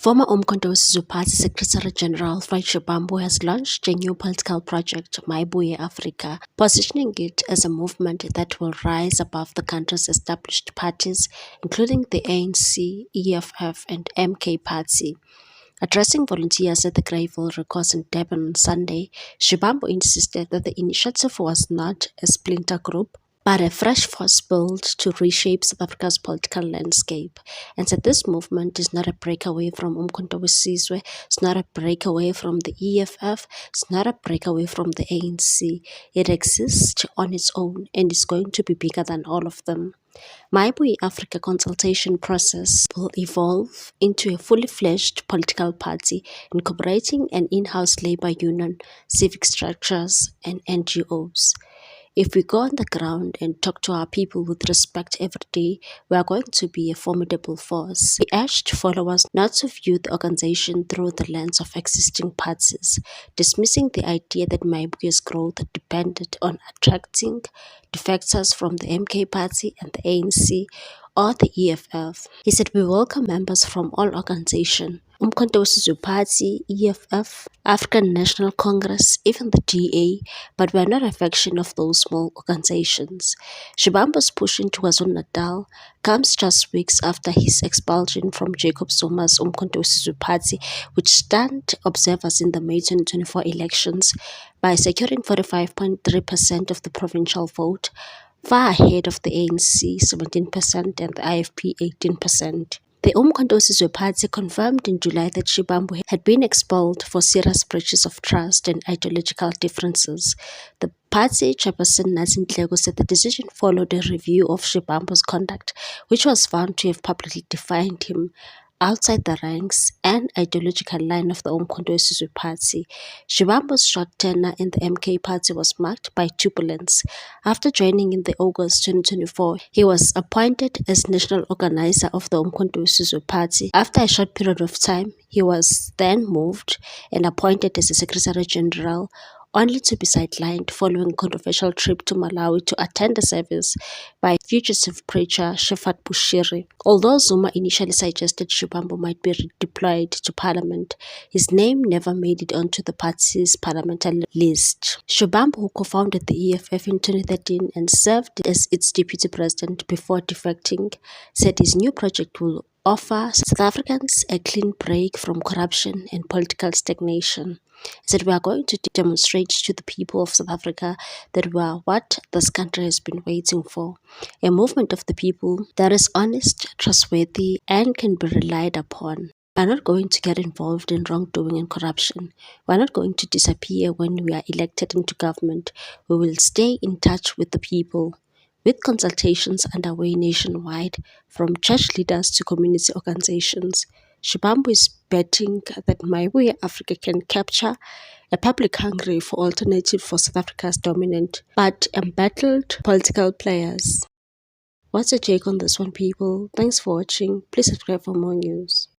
Former Umkhonto we Party Secretary General Fred Shivambu has launched a new political project, Maibuye Africa, positioning it as a movement that will rise above the country's established parties, including the ANC, EFF, and MK Party. Addressing volunteers at the Greyville course in Durban on Sunday, Shivambu insisted that the initiative was not a splinter group, but a fresh force built to reshape South Africa's political landscape, and said this movement is not a breakaway from Umkhonto we Sizwe, it's not a breakaway from the EFF, it's not a breakaway from the ANC. It exists on its own and is going to be bigger than all of them. Maibuye Africa consultation process will evolve into a fully fledged political party incorporating an in-house labor union, civic structures, and NGOs. If we go on the ground and talk to our people with respect every day, we are going to be a formidable force. We urged followers not to view the organization through the lens of existing parties, dismissing the idea that Maibuye's growth depended on attracting defectors from the MK Party and the ANC or the EFF. He said, "We welcome members from all organizations, Umkhonto we Sizwe Party, EFF, African National Congress, even the DA, but we are not a faction of those small organizations." Shivambu's push into KwaZulu-Natal comes just weeks after his expulsion from Jacob Zuma's Umkhonto we Sizwe Party, which stunned observers in the May 2024 elections by securing 45.3% of the provincial vote, far ahead of the ANC 17% and the IFP 18%. The Umkhonto we Sizwe Party confirmed in July that Shivambu had been expelled for serious breaches of trust and ideological differences. The party chairperson Nazi Nhleko said the decision followed a review of Shivambu's conduct, which was found to have publicly defined him outside the ranks and ideological line of the Umkhonto we Sizwe Party. Shivambu's short tenure in the MK Party was marked by turbulence. After joining in the August 2024, he was appointed as national organizer of the Umkhonto we Sizwe Party. After a short period of time, he was then moved and appointed as a Secretary General, only to be sidelined following a controversial trip to Malawi to attend a service by fugitive preacher Shafat Bushiri. Although Zuma initially suggested Shivambu might be redeployed to parliament, his name never made it onto the party's parliamentary list. Shivambu, who co-founded the EFF in 2013 and served as its deputy president before defecting, said his new project will offer South Africans a clean break from corruption and political stagnation. He said, "We are going to demonstrate to the people of South Africa that we are what this country has been waiting for, a movement of the people that is honest, trustworthy, and can be relied upon. We are not going to get involved in wrongdoing and corruption. We are not going to disappear when we are elected into government. We will stay in touch with the people." With consultations underway nationwide, from church leaders to community organizations, Shivambu is betting that Maibuye Africa can capture a public hungry for alternative for South Africa's dominant but embattled political players. What's your take on this one, people? Thanks for watching. Please subscribe for more news.